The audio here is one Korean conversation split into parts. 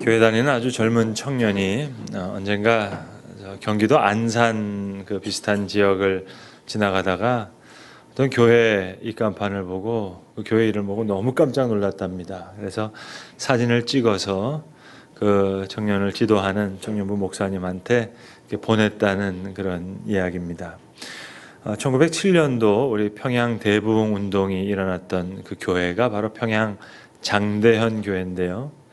교회 다니는 아주 젊은 청년이 언젠가 경기도 안산 그 비슷한 지역을 지나가다가 어떤 교회 입간판을 보고 그 교회 이름을 보고 너무 깜짝 놀랐답니다. 그래서 사진을 찍어서 그 청년을 지도하는 청년부 목사님한테 이렇게 보냈다는 그런 이야기입니다. 1907년도 우리 평양 대부흥 운동이 일어났던 그 교회가 바로 평양 장대현 교회인데요.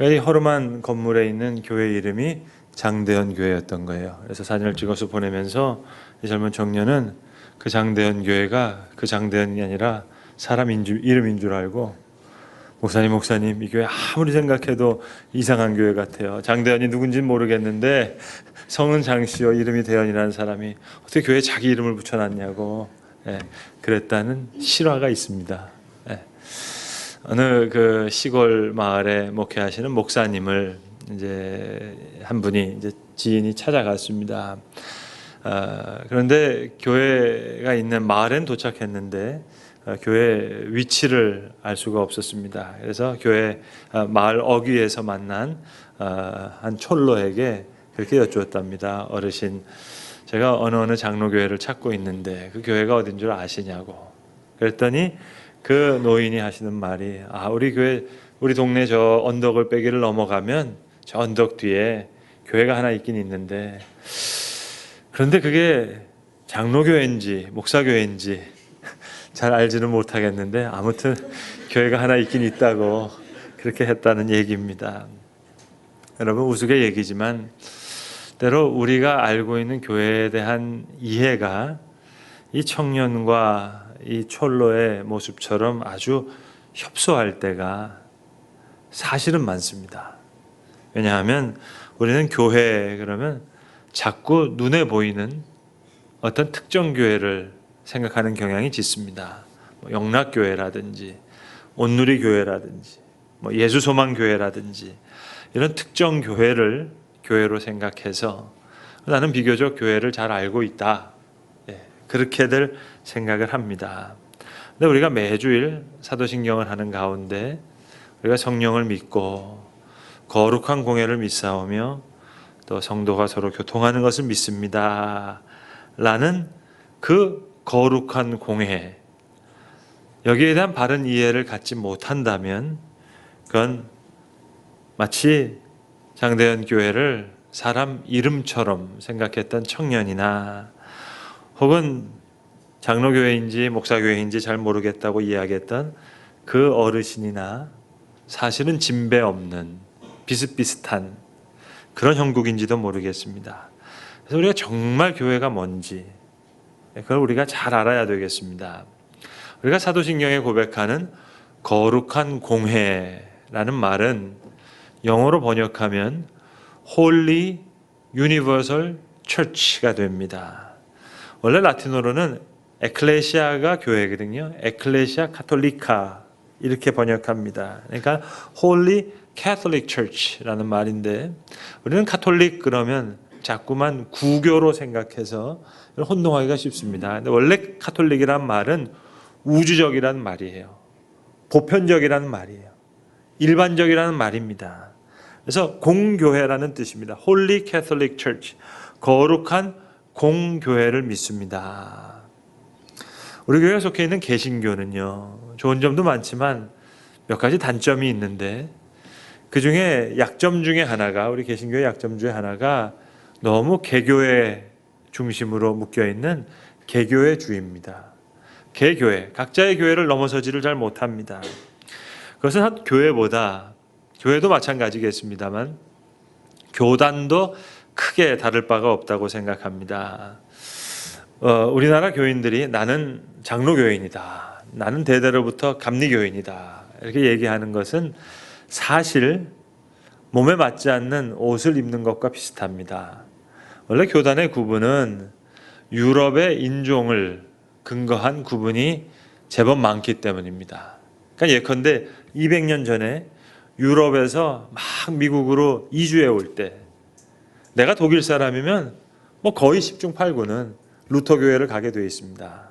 이 허름한 건물에 있는 교회 이름이 장대현 교회였던 거예요. 그래서 사진을 찍어서 보내면서 이 젊은 청년은 그 장대현 교회가 그 장대현이 아니라 사람 이름인 줄 알고 목사님 이 교회 아무리 생각해도 이상한 교회 같아요. 장대현이 누군지는 모르겠는데 성은 장씨요 이름이 대현이라는 사람이 어떻게 교회에 자기 이름을 붙여놨냐고 그랬다는 실화가 있습니다. 어느 그 시골 마을에 목회하시는 목사님을 이제 한 분이 이제 지인이 찾아갔습니다. 그런데 교회가 있는 마을엔 도착했는데 교회 위치를 알 수가 없었습니다. 그래서 교회 마을 어귀에서 만난 한 촐로에게 그렇게 여쭈었답니다. 어르신, 제가 어느 장로교회를 찾고 있는데 그 교회가 어딘 줄 아시냐고. 그랬더니 그 노인이 하시는 말이 우리 교회 우리 동네 저 언덕을 빼기를 넘어가면 저 언덕 뒤에 교회가 하나 있긴 있는데 그런데 그게 장로교회인지 목사교회인지 잘 알지는 못하겠는데 아무튼 교회가 하나 있긴 있다고 그렇게 했다는 얘기입니다. 여러분 우스개 얘기지만 때로 우리가 알고 있는 교회에 대한 이해가 이 청년과 이 촐로의 모습처럼 아주 협소할 때가 사실은 많습니다. 왜냐하면 우리는 교회 그러면 자꾸 눈에 보이는 어떤 특정 교회를 생각하는 경향이 짙습니다. 영락교회라든지 온누리교회라든지 예수소망교회라든지 이런 특정 교회를 교회로 생각해서 나는 비교적 교회를 잘 알고 있다. 그렇게들 생각을 합니다. 근데 우리가 매주일 사도신경을 하는 가운데 우리가 성령을 믿고 거룩한 공회를 믿사오며 또 성도가 서로 교통하는 것을 믿습니다. 라는 그 거룩한 공회, 여기에 대한 바른 이해를 갖지 못한다면 그건 마치 장대현 교회를 사람 이름처럼 생각했던 청년이나 혹은 장로교회인지 목사교회인지 잘 모르겠다고 이야기했던 그 어르신이나 사실은 진배 없는 비슷비슷한 그런 형국인지도 모르겠습니다. 그래서 우리가 정말 교회가 뭔지 그걸 우리가 잘 알아야 되겠습니다. 우리가 사도신경에 고백하는 거룩한 공회라는 말은 영어로 번역하면 Holy Universal Church가 됩니다. 원래 라틴어로는 에클레시아가 교회거든요. 에클레시아 카톨리카 이렇게 번역합니다. 그러니까 Holy Catholic Church라는 말인데 우리는 카톨릭 그러면 자꾸만 구교로 생각해서 혼동하기가 쉽습니다. 근데 원래 카톨릭이란 말은 우주적이라는 말이에요. 보편적이라는 말이에요. 일반적이라는 말입니다. 그래서 공교회라는 뜻입니다. Holy Catholic Church, 거룩한 공교회를 믿습니다. 우리 교회에 속해 있는 개신교는요, 좋은 점도 많지만 몇 가지 단점이 있는데 그 중에 약점 중에 하나가, 우리 개신교의 약점 중에 하나가 너무 개교회 중심으로 묶여있는 개교회주의입니다. 개교회, 각자의 교회를 넘어서지를 잘 못합니다. 그것은 한 교회보다, 교회도 마찬가지겠습니다만 교단도 크게 다를 바가 없다고 생각합니다. 우리나라 교인들이 나는 장로교인이다, 나는 대대로부터 감리교인이다 이렇게 얘기하는 것은 사실 몸에 맞지 않는 옷을 입는 것과 비슷합니다. 원래 교단의 구분은 유럽의 인종을 근거한 구분이 제법 많기 때문입니다. 그러니까 예컨대 200년 전에 유럽에서 막 미국으로 이주해 올 때 내가 독일 사람이면 거의 10중 8구는 루터 교회를 가게 되어 있습니다.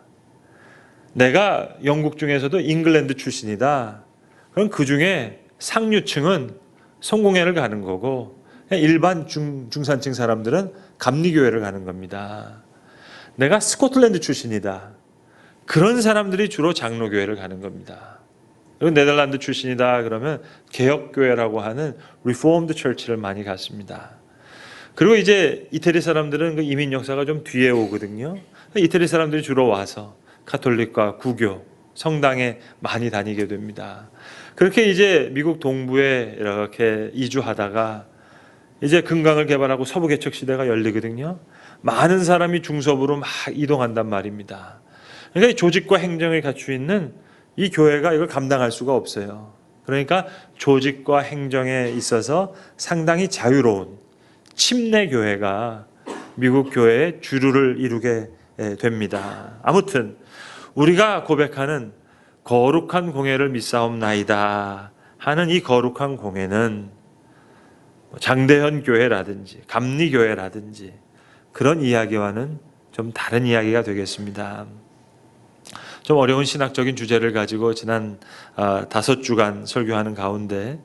내가 영국 중에서도 잉글랜드 출신이다. 그럼 그 중에 상류층은 성공회를 가는 거고, 일반 중산층 사람들은 감리교회를 가는 겁니다. 내가 스코틀랜드 출신이다, 그런 사람들이 주로 장로교회를 가는 겁니다. 그리고 네덜란드 출신이다 그러면 개혁교회라고 하는 리포엄드 처치를 많이 갔습니다. 그리고 이제 이태리 사람들은 그 이민 역사가 좀 뒤에 오거든요. 이태리 사람들이 주로 와서 가톨릭과 구교, 성당에 많이 다니게 됩니다. 그렇게 이제 미국 동부에 이렇게 이주하다가 이제 금강을 개발하고 서부 개척 시대가 열리거든요. 많은 사람이 중서부로 막 이동한단 말입니다. 그러니까 조직과 행정을 갖추고 있는 이 교회가 이걸 감당할 수가 없어요. 그러니까 조직과 행정에 있어서 상당히 자유로운 침례 교회가 미국 교회의 주류를 이루게 됩니다. 아무튼 우리가 고백하는 거룩한 공예를 믿사옵나이다 하는 이 거룩한 공예는 장대현 교회라든지 감리교회라든지 그런 이야기와는 좀 다른 이야기가 되겠습니다. 좀 어려운 신학적인 주제를 가지고 지난 5주간 설교하는 가운데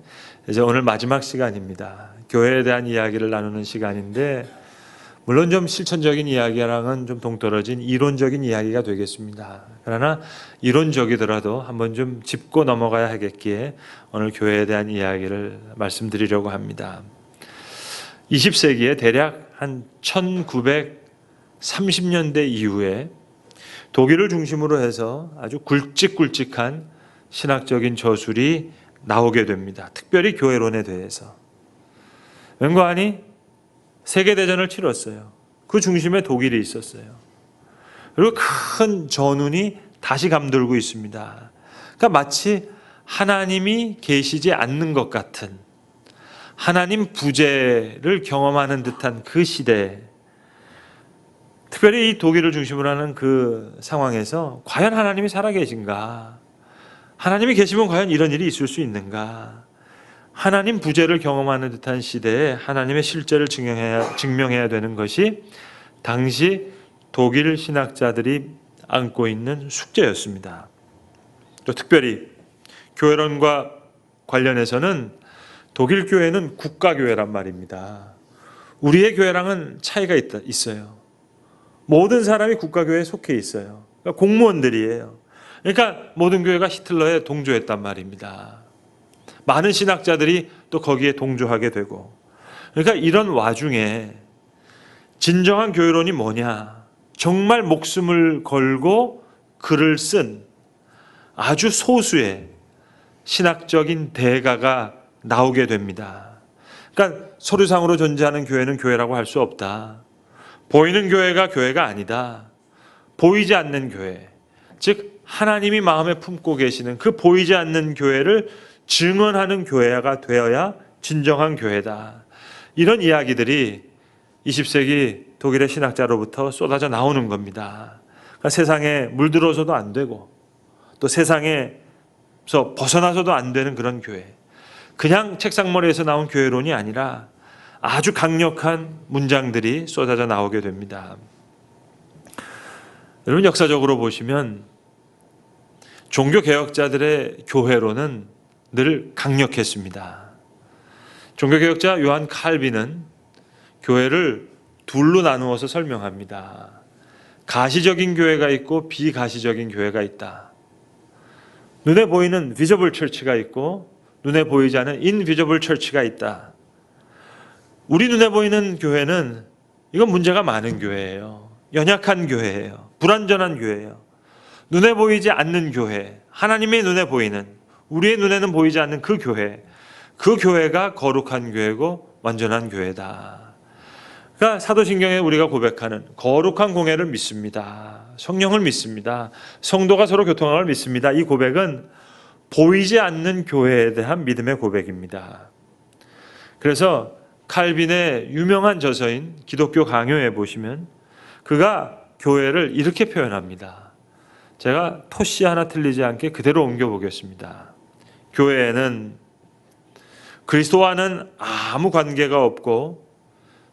이제 오늘 마지막 시간입니다. 교회에 대한 이야기를 나누는 시간인데, 물론 좀 실천적인 이야기랑은 좀 동떨어진 이론적인 이야기가 되겠습니다. 그러나 이론적이더라도 한번 좀 짚고 넘어가야 하겠기에 오늘 교회에 대한 이야기를 말씀드리려고 합니다. 20세기에 대략 한 1930년대 이후에 독일을 중심으로 해서 아주 굵직굵직한 신학적인 저술이 나오게 됩니다. 특별히 교회론에 대해서. 왠가 하니 세계대전을 치렀어요. 그 중심에 독일이 있었어요. 그리고 큰 전운이 다시 감돌고 있습니다. 그러니까 마치 하나님이 계시지 않는 것 같은, 하나님 부재를 경험하는 듯한 그 시대에, 특별히 이 독일을 중심으로 하는 그 상황에서 과연 하나님이 살아계신가? 하나님이 계시면 과연 이런 일이 있을 수 있는가? 하나님 부재를 경험하는 듯한 시대에 하나님의 실제를 증명해야 되는 것이 당시 독일 신학자들이 안고 있는 숙제였습니다. 또 특별히 교회론과 관련해서는 독일 교회는 국가교회란 말입니다. 우리의 교회랑은 차이가 있어요. 모든 사람이 국가교회에 속해 있어요. 그러니까 공무원들이에요. 그러니까 모든 교회가 히틀러에 동조했단 말입니다. 많은 신학자들이 또 거기에 동조하게 되고, 그러니까 이런 와중에 진정한 교회론이 뭐냐, 정말 목숨을 걸고 글을 쓴 아주 소수의 신학적인 대가가 나오게 됩니다. 그러니까 서류상으로 존재하는 교회는 교회라고 할 수 없다. 보이는 교회가 교회가 아니다. 보이지 않는 교회, 즉 하나님이 마음에 품고 계시는 그 보이지 않는 교회를 증언하는 교회가 되어야 진정한 교회다. 이런 이야기들이 20세기 독일의 신학자로부터 쏟아져 나오는 겁니다. 그러니까 세상에 물들어서도 안 되고 또 세상에서 벗어나서도 안 되는 그런 교회, 그냥 책상머리에서 나온 교회론이 아니라 아주 강력한 문장들이 쏟아져 나오게 됩니다. 여러분, 역사적으로 보시면 종교개혁자들의 교회론은 늘 강력했습니다. 종교개혁자 요한 칼빈은 교회를 둘로 나누어서 설명합니다. 가시적인 교회가 있고 비가시적인 교회가 있다. 눈에 보이는 비저블 처치가 있고 눈에 보이지 않는 인비저블 처치가 있다. 우리 눈에 보이는 교회는 이건 문제가 많은 교회예요. 연약한 교회예요. 불완전한 교회예요. 눈에 보이지 않는 교회, 하나님의 눈에 보이는, 우리의 눈에는 보이지 않는 그 교회, 그 교회가 거룩한 교회고 완전한 교회다. 그러니까 사도신경에 우리가 고백하는 거룩한 공예를 믿습니다. 성령을 믿습니다. 성도가 서로 교통함을 믿습니다. 이 고백은 보이지 않는 교회에 대한 믿음의 고백입니다. 그래서 칼빈의 유명한 저서인 기독교 강요에 보시면 그가 교회를 이렇게 표현합니다. 제가 토씨 하나 틀리지 않게 그대로 옮겨보겠습니다. 교회에는 그리스도와는 아무 관계가 없고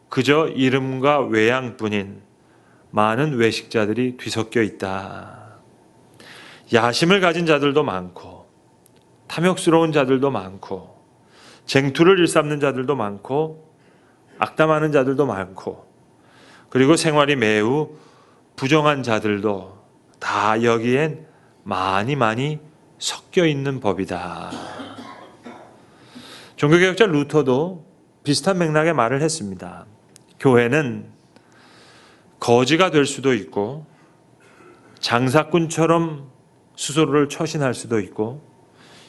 그저 이름과 외양뿐인 많은 외식자들이 뒤섞여 있다. 야심을 가진 자들도 많고 탐욕스러운 자들도 많고 쟁투를 일삼는 자들도 많고 악담하는 자들도 많고 그리고 생활이 매우 부정한 자들도 다 여기엔 많이 섞여 있는 법이다. 종교개혁자 루터도 비슷한 맥락의 말을 했습니다. 교회는 거지가 될 수도 있고 장사꾼처럼 스스로를 처신할 수도 있고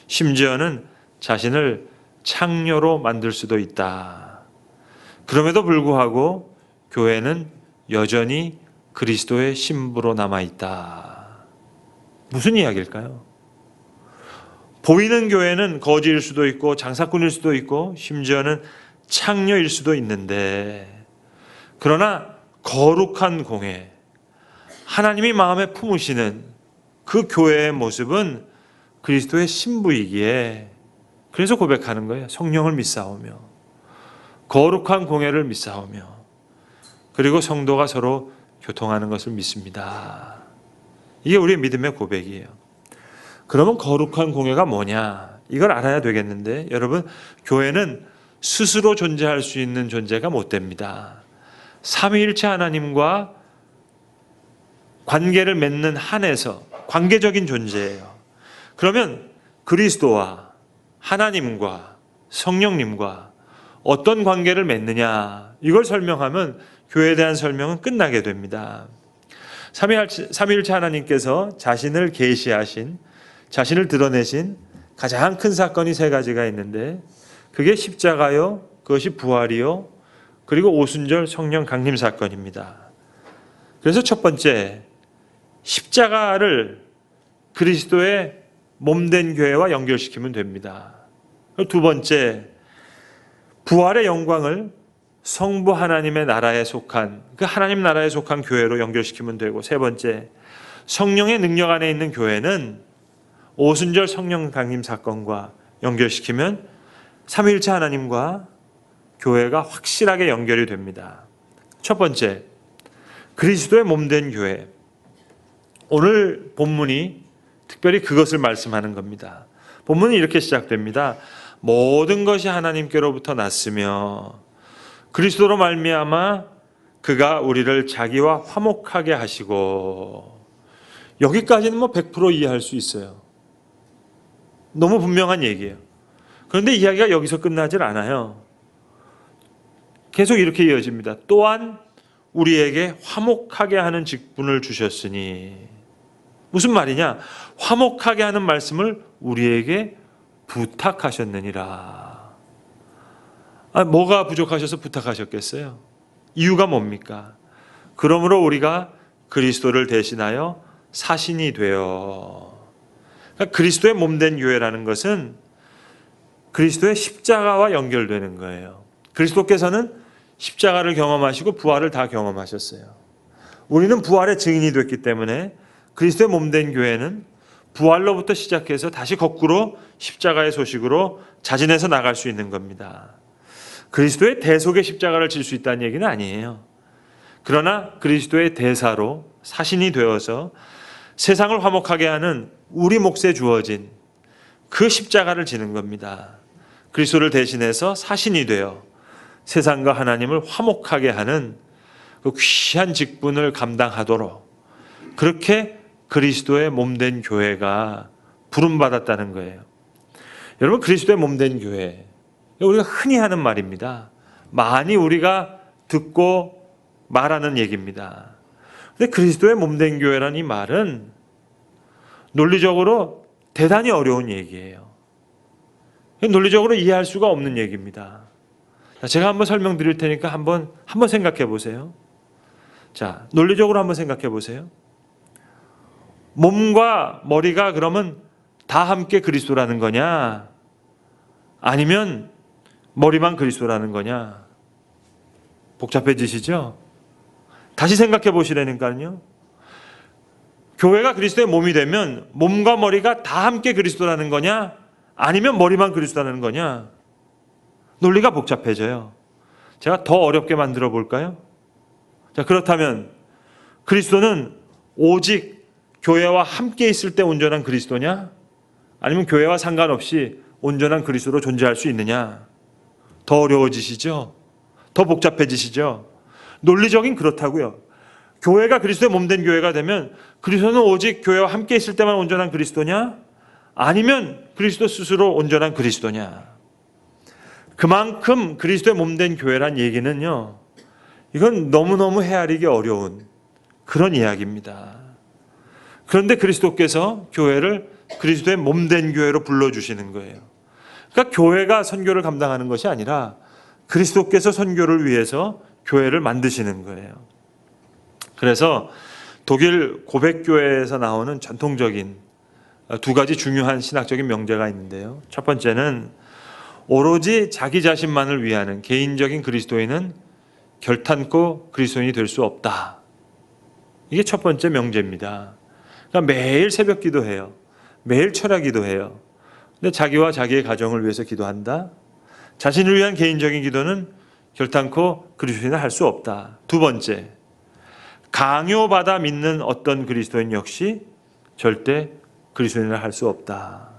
심지어는 자신을 창녀로 만들 수도 있다. 그럼에도 불구하고 교회는 여전히 그리스도의 신부로 남아있다. 무슨 이야기일까요? 보이는 교회는 거지일 수도 있고 장사꾼일 수도 있고 심지어는 창녀일 수도 있는데 그러나 거룩한 공회, 하나님이 마음에 품으시는 그 교회의 모습은 그리스도의 신부이기에 그래서 고백하는 거예요. 성령을 믿사오며 거룩한 공회를 믿사오며 그리고 성도가 서로 교통하는 것을 믿습니다. 이게 우리의 믿음의 고백이에요. 그러면 거룩한 공회가 뭐냐? 이걸 알아야 되겠는데 여러분, 교회는 스스로 존재할 수 있는 존재가 못 됩니다. 삼위일체 하나님과 관계를 맺는 한에서 관계적인 존재예요. 그러면 그리스도와 하나님과 성령님과 어떤 관계를 맺느냐, 이걸 설명하면 교회에 대한 설명은 끝나게 됩니다. 삼위일체 하나님께서 자신을 계시하신, 자신을 드러내신 가장 큰 사건이 세 가지가 있는데 그게 십자가요, 그것이 부활이요, 그리고 오순절 성령 강림 사건입니다. 그래서 첫 번째, 십자가를 그리스도의 몸된 교회와 연결시키면 됩니다. 두 번째, 부활의 영광을 성부 하나님의 나라에 속한, 그 하나님 나라에 속한 교회로 연결시키면 되고, 세 번째, 성령의 능력 안에 있는 교회는 오순절 성령 강림 사건과 연결시키면 삼위일체 하나님과 교회가 확실하게 연결이 됩니다. 첫 번째, 그리스도의 몸된 교회. 오늘 본문이 특별히 그것을 말씀하는 겁니다. 본문은 이렇게 시작됩니다. 모든 것이 하나님께로부터 났으며 그리스도로 말미암아 그가 우리를 자기와 화목하게 하시고. 여기까지는 100% 이해할 수 있어요. 너무 분명한 얘기예요. 그런데 이야기가 여기서 끝나질 않아요. 계속 이렇게 이어집니다. 또한 우리에게 화목하게 하는 직분을 주셨으니. 무슨 말이냐? 화목하게 하는 말씀을 우리에게 부탁하셨느니라. 뭐가 부족하셔서 부탁하셨겠어요? 이유가 뭡니까? 그러므로 우리가 그리스도를 대신하여 사신이 되어. 그러니까 그리스도의 몸된 교회라는 것은 그리스도의 십자가와 연결되는 거예요. 그리스도께서는 십자가를 경험하시고 부활을 다 경험하셨어요. 우리는 부활의 증인이 됐기 때문에 그리스도의 몸된 교회는 부활로부터 시작해서 다시 거꾸로 십자가의 소식으로 자진해서 나갈 수 있는 겁니다. 그리스도의 대속의 십자가를 질 수 있다는 얘기는 아니에요. 그러나 그리스도의 대사로 사신이 되어서 세상을 화목하게 하는 우리 몫에 주어진 그 십자가를 지는 겁니다. 그리스도를 대신해서 사신이 되어 세상과 하나님을 화목하게 하는 그 귀한 직분을 감당하도록 그렇게 그리스도의 몸된 교회가 부름받았다는 거예요. 여러분, 그리스도의 몸된 교회, 우리가 흔히 하는 말입니다. 많이 우리가 듣고 말하는 얘기입니다. 근데 그리스도의 몸된 교회라는 이 말은 논리적으로 대단히 어려운 얘기예요. 논리적으로 이해할 수가 없는 얘기입니다. 제가 한번 설명드릴 테니까 한번 생각해 보세요. 자, 논리적으로 한번 생각해 보세요. 몸과 머리가 그러면 다 함께 그리스도라는 거냐? 아니면 머리만 그리스도라는 거냐? 복잡해지시죠? 다시 생각해 보시라니까요. 교회가 그리스도의 몸이 되면 몸과 머리가 다 함께 그리스도라는 거냐? 아니면 머리만 그리스도라는 거냐? 논리가 복잡해져요. 제가 더 어렵게 만들어 볼까요? 자, 그렇다면 그리스도는 오직 교회와 함께 있을 때 온전한 그리스도냐? 아니면 교회와 상관없이 온전한 그리스도로 존재할 수 있느냐? 더 어려워지시죠? 더 복잡해지시죠? 논리적인 그렇다고요. 교회가 그리스도의 몸된 교회가 되면 그리스도는 오직 교회와 함께 있을 때만 온전한 그리스도냐? 아니면 그리스도 스스로 온전한 그리스도냐? 그만큼 그리스도의 몸된 교회란 얘기는요, 이건 너무너무 헤아리기 어려운 그런 이야기입니다. 그런데 그리스도께서 교회를 그리스도의 몸된 교회로 불러주시는 거예요. 그러니까 교회가 선교를 감당하는 것이 아니라 그리스도께서 선교를 위해서 교회를 만드시는 거예요. 그래서 독일 고백교회에서 나오는 전통적인 두 가지 중요한 신학적인 명제가 있는데요. 첫 번째는 오로지 자기 자신만을 위하는 개인적인 그리스도인은 결탄코 그리스도인이 될 수 없다. 이게 첫 번째 명제입니다. 그러니까 매일 새벽 기도해요. 매일 철야 기도해요. 근데 자기와 자기의 가정을 위해서 기도한다. 자신을 위한 개인적인 기도는 결탄코 그리스도인은 할 수 없다. 두 번째, 강요받아 믿는 어떤 그리스도인 역시 절대 그리스도인을 할 수 없다.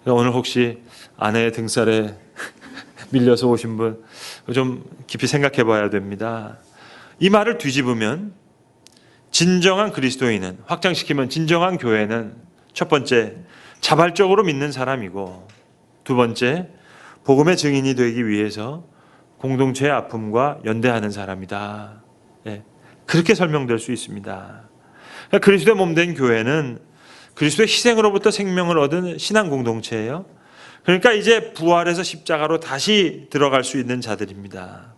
오늘 혹시 아내의 등살에 밀려서 오신 분 좀 깊이 생각해 봐야 됩니다. 이 말을 뒤집으면 진정한 그리스도인은, 확장시키면 진정한 교회는 첫 번째, 자발적으로 믿는 사람이고, 두 번째, 복음의 증인이 되기 위해서 공동체의 아픔과 연대하는 사람이다. 예, 그렇게 설명될 수 있습니다. 그러니까 그리스도의 몸된 교회는 그리스도의 희생으로부터 생명을 얻은 신앙 공동체예요. 그러니까 이제 부활해서 십자가로 다시 들어갈 수 있는 자들입니다.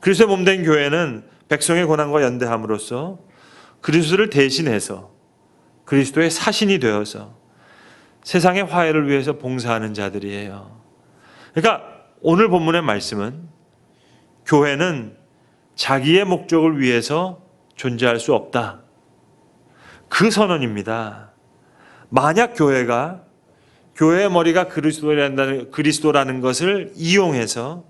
그리스도의 몸된 교회는 백성의 고난과 연대함으로써 그리스도를 대신해서 그리스도의 사신이 되어서 세상의 화해를 위해서 봉사하는 자들이에요. 그러니까 오늘 본문의 말씀은 교회는 자기의 목적을 위해서 존재할 수 없다. 그 선언입니다. 만약 교회가 교회의 머리가 그리스도라는 것을 이용해서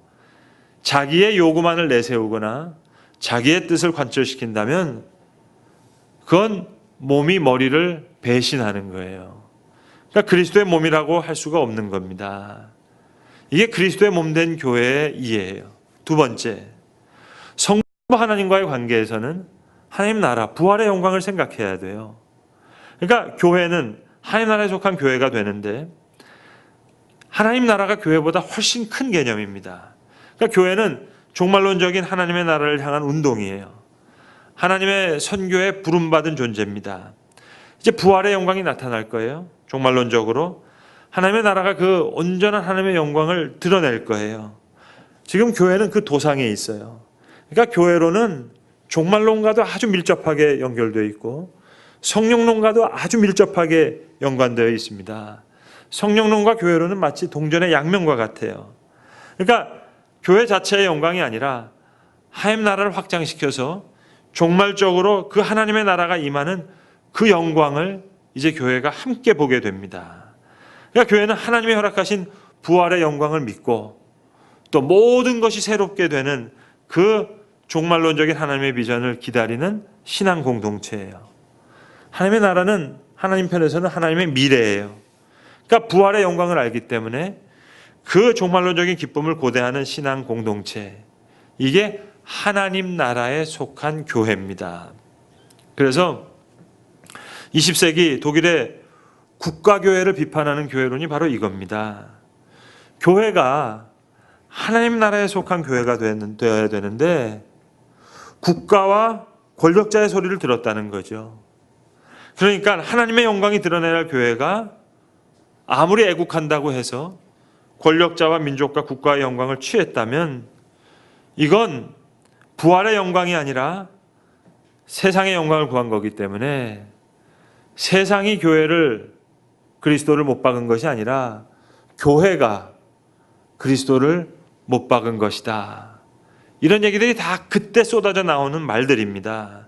자기의 요구만을 내세우거나 자기의 뜻을 관철시킨다면 그건 몸이 머리를 배신하는 거예요. 그러니까 그리스도의 몸이라고 할 수가 없는 겁니다. 이게 그리스도의 몸된 교회의 이해예요. 두 번째, 성도와 하나님과의 관계에서는 하나님 나라, 부활의 영광을 생각해야 돼요. 그러니까 교회는 하나님 나라에 속한 교회가 되는데 하나님 나라가 교회보다 훨씬 큰 개념입니다. 그러니까 교회는 종말론적인 하나님의 나라를 향한 운동이에요. 하나님의 선교에 부름받은 존재입니다. 이제 부활의 영광이 나타날 거예요. 종말론적으로 하나님의 나라가 그 온전한 하나님의 영광을 드러낼 거예요. 지금 교회는 그 도상에 있어요. 그러니까 교회로는 종말론과도 아주 밀접하게 연결되어 있고 성령론과도 아주 밀접하게 연관되어 있습니다. 성령론과 교회론은 마치 동전의 양면과 같아요. 그러니까 교회 자체의 영광이 아니라 하나님 나라를 확장시켜서 종말적으로 그 하나님의 나라가 임하는 그 영광을 이제 교회가 함께 보게 됩니다. 그러니까 교회는 하나님의 허락하신 부활의 영광을 믿고 또 모든 것이 새롭게 되는 그 종말론적인 하나님의 비전을 기다리는 신앙 공동체예요. 하나님의 나라는 하나님 편에서는 하나님의 미래예요. 그러니까 부활의 영광을 알기 때문에 그 종말론적인 기쁨을 고대하는 신앙 공동체, 이게 하나님 나라에 속한 교회입니다. 그래서 20세기 독일의 국가교회를 비판하는 교회론이 바로 이겁니다. 교회가 하나님 나라에 속한 교회가 되어야 되는데 국가와 권력자의 소리를 들었다는 거죠. 그러니까 하나님의 영광이 드러나야 할 교회가 아무리 애국한다고 해서 권력자와 민족과 국가의 영광을 취했다면 이건 부활의 영광이 아니라 세상의 영광을 구한 거기 때문에 세상이 교회를, 그리스도를 못 박은 것이 아니라 교회가 그리스도를 못 박은 것이다. 이런 얘기들이 다 그때 쏟아져 나오는 말들입니다.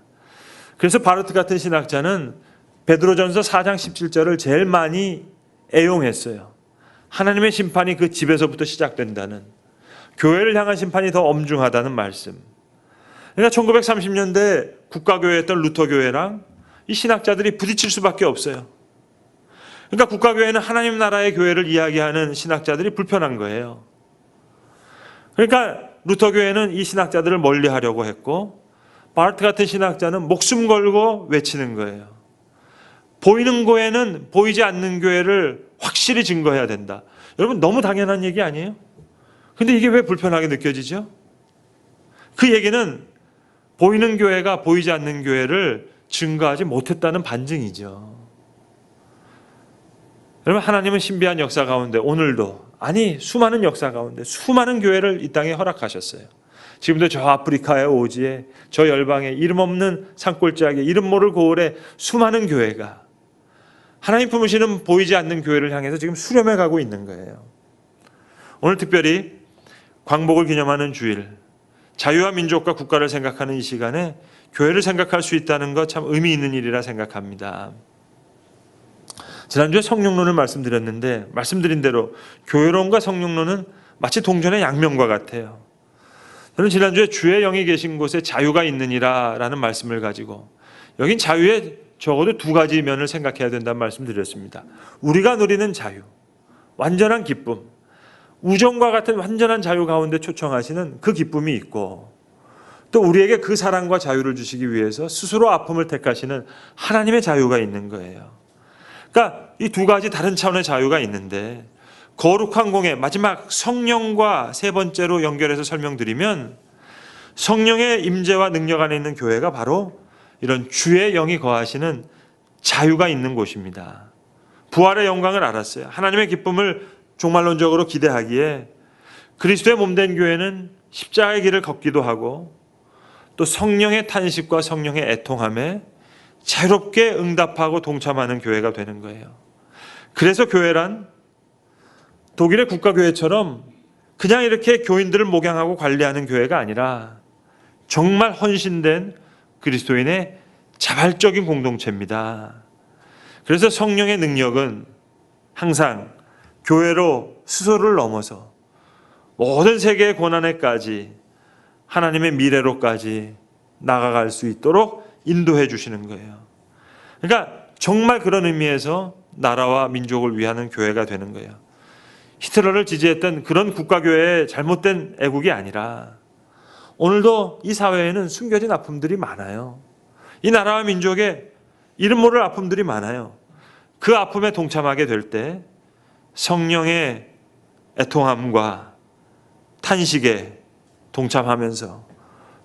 그래서 바르트 같은 신학자는 베드로전서 4장 17절을 제일 많이 애용했어요. 하나님의 심판이 그 집에서부터 시작된다는, 교회를 향한 심판이 더 엄중하다는 말씀. 그러니까 1930년대 국가교회였던 루터교회랑 이 신학자들이 부딪힐 수밖에 없어요. 그러니까 국가교회는 하나님 나라의 교회를 이야기하는 신학자들이 불편한 거예요. 그러니까 루터 교회는 이 신학자들을 멀리하려고 했고, 바르트 같은 신학자는 목숨 걸고 외치는 거예요. 보이는 교회는 보이지 않는 교회를 확실히 증거해야 된다. 여러분, 너무 당연한 얘기 아니에요? 근데 이게 왜 불편하게 느껴지죠? 그 얘기는 보이는 교회가 보이지 않는 교회를 증거하지 못했다는 반증이죠. 여러분, 하나님은 신비한 역사 가운데 오늘도, 아니 수많은 역사 가운데 수많은 교회를 이 땅에 허락하셨어요. 지금도 저 아프리카의 오지에, 저 열방에, 이름 없는 산골짜기에, 이름 모를 고을에 수많은 교회가 하나님 품으시는 보이지 않는 교회를 향해서 지금 수렴해 가고 있는 거예요. 오늘 특별히 광복을 기념하는 주일, 자유와 민족과 국가를 생각하는 이 시간에 교회를 생각할 수 있다는 것 참 의미 있는 일이라 생각합니다. 지난주에 성령론을 말씀드렸는데, 말씀드린 대로 교회론과 성령론은 마치 동전의 양면과 같아요. 저는 지난주에 주의 영이 계신 곳에 자유가 있느니라 라는 말씀을 가지고, 여긴 자유의 적어도 두 가지 면을 생각해야 된다는 말씀 드렸습니다. 우리가 누리는 자유, 완전한 기쁨, 우정과 같은 완전한 자유 가운데 초청하시는 그 기쁨이 있고, 또 우리에게 그 사랑과 자유를 주시기 위해서 스스로 아픔을 택하시는 하나님의 자유가 있는 거예요. 그러니까 이 두 가지 다른 차원의 자유가 있는데, 거룩한 공예, 마지막 성령과 세 번째로 연결해서 설명드리면, 성령의 임재와 능력 안에 있는 교회가 바로 이런 주의 영이 거하시는 자유가 있는 곳입니다. 부활의 영광을 알았어요. 하나님의 기쁨을 종말론적으로 기대하기에 그리스도의 몸된 교회는 십자가의 길을 걷기도 하고, 또 성령의 탄식과 성령의 애통함에 자유롭게 응답하고 동참하는 교회가 되는 거예요. 그래서 교회란 독일의 국가교회처럼 그냥 이렇게 교인들을 목양하고 관리하는 교회가 아니라 정말 헌신된 그리스도인의 자발적인 공동체입니다. 그래서 성령의 능력은 항상 교회로 스스로를 넘어서 모든 세계의 고난에까지 하나님의 미래로까지 나아갈 수 있도록 인도해 주시는 거예요. 그러니까 정말 그런 의미에서 나라와 민족을 위하는 교회가 되는 거예요. 히틀러를 지지했던 그런 국가교회의 잘못된 애국이 아니라, 오늘도 이 사회에는 숨겨진 아픔들이 많아요. 이 나라와 민족에 이름 모를 아픔들이 많아요. 그 아픔에 동참하게 될 때 성령의 애통함과 탄식에 동참하면서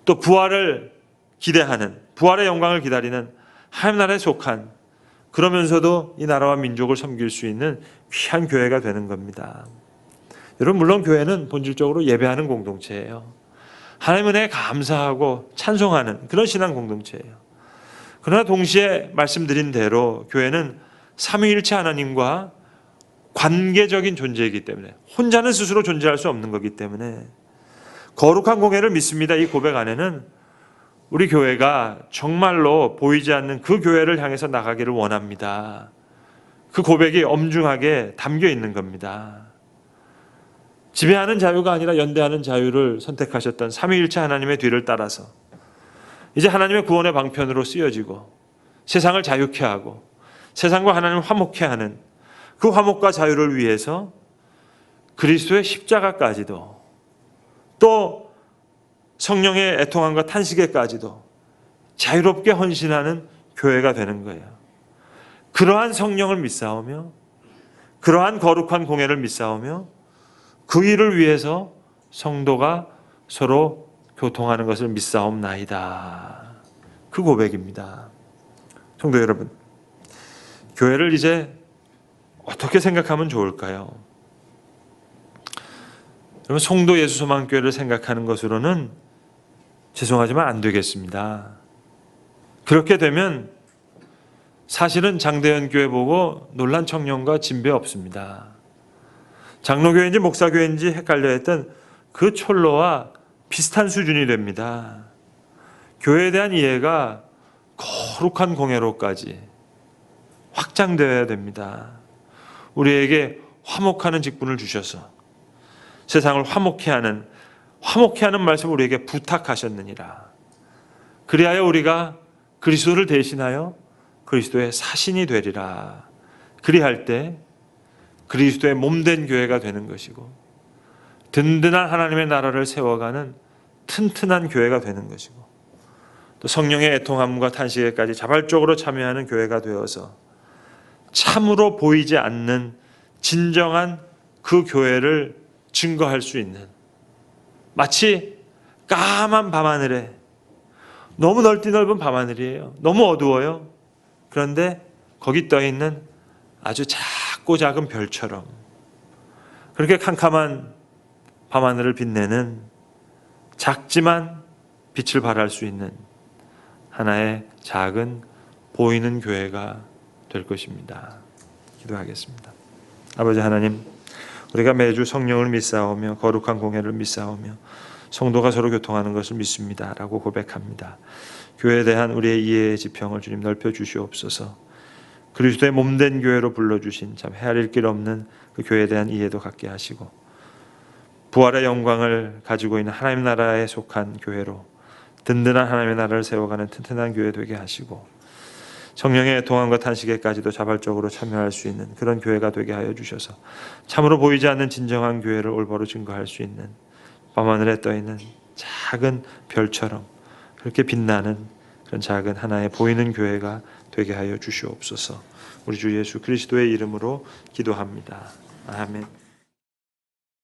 또 부활을 기대하는, 부활의 영광을 기다리는 하나님 나라에 속한, 그러면서도 이 나라와 민족을 섬길 수 있는 귀한 교회가 되는 겁니다. 여러분, 물론 교회는 본질적으로 예배하는 공동체예요. 하나님 은혜에 감사하고 찬송하는 그런 신앙 공동체예요. 그러나 동시에 말씀드린 대로 교회는 삼위일체 하나님과 관계적인 존재이기 때문에, 혼자는 스스로 존재할 수 없는 거기 때문에 거룩한 공예를 믿습니다. 이 고백 안에는 우리 교회가 정말로 보이지 않는 그 교회를 향해서 나가기를 원합니다. 그 고백이 엄중하게 담겨 있는 겁니다. 지배하는 자유가 아니라 연대하는 자유를 선택하셨던 삼위일체 하나님의 뒤를 따라서 이제 하나님의 구원의 방편으로 쓰여지고 세상을 자유케 하고 세상과 하나님을 화목케 하는 그 화목과 자유를 위해서 그리스도의 십자가까지도, 또 성령의 애통함과 탄식에까지도 자유롭게 헌신하는 교회가 되는 거예요. 그러한 성령을 믿사오며 그러한 거룩한 공예를 믿사오며 그 일을 위해서 성도가 서로 교통하는 것을 믿사옵나이다. 그 고백입니다. 성도 여러분, 교회를 이제 어떻게 생각하면 좋을까요? 여러분, 송도 예수소망교회를 생각하는 것으로는 죄송하지만 안 되겠습니다. 그렇게 되면 사실은 장대현 교회 보고 놀란 청년과 진배 없습니다. 장로교회인지 목사교회인지 헷갈려 했던 그 촐로와 비슷한 수준이 됩니다. 교회에 대한 이해가 거룩한 공예로까지 확장되어야 됩니다. 우리에게 화목하는 직분을 주셔서 세상을 화목케 하는 말씀을 우리에게 부탁하셨느니라. 그리하여 우리가 그리스도를 대신하여 그리스도의 사신이 되리라. 그리할 때 그리스도의 몸된 교회가 되는 것이고, 든든한 하나님의 나라를 세워가는 튼튼한 교회가 되는 것이고, 또 성령의 애통함과 탄식에까지 자발적으로 참여하는 교회가 되어서 참으로 보이지 않는 진정한 그 교회를 증거할 수 있는, 마치 까만 밤하늘에, 너무 넓디 넓은 밤하늘이에요. 너무 어두워요. 그런데 거기 떠 있는 아주 작고 작은 별처럼 그렇게 캄캄한 밤하늘을 빛내는 작지만 빛을 발할 수 있는 하나의 작은 보이는 교회가 될 것입니다. 기도하겠습니다. 아버지 하나님, 우리가 매주 성령을 믿사오며 거룩한 공회를 믿사오며 성도가 서로 교통하는 것을 믿습니다 라고 고백합니다. 교회에 대한 우리의 이해의 지평을 주님 넓혀 주시옵소서. 그리스도의 몸된 교회로 불러주신 참 헤아릴 길 없는 그 교회에 대한 이해도 갖게 하시고, 부활의 영광을 가지고 있는 하나님 나라에 속한 교회로 든든한 하나님의 나라를 세워가는 튼튼한 교회 되게 하시고, 성령의 동안과 탄식에까지도 자발적으로 참여할 수 있는 그런 교회가 되게 하여 주셔서 참으로 보이지 않는 진정한 교회를 올바로 증거할 수 있는, 밤하늘에 떠있는 작은 별처럼 그렇게 빛나는 그런 작은 하나의 보이는 교회가 되게 하여 주시옵소서. 우리 주 예수 그리스도의 이름으로 기도합니다. 아멘.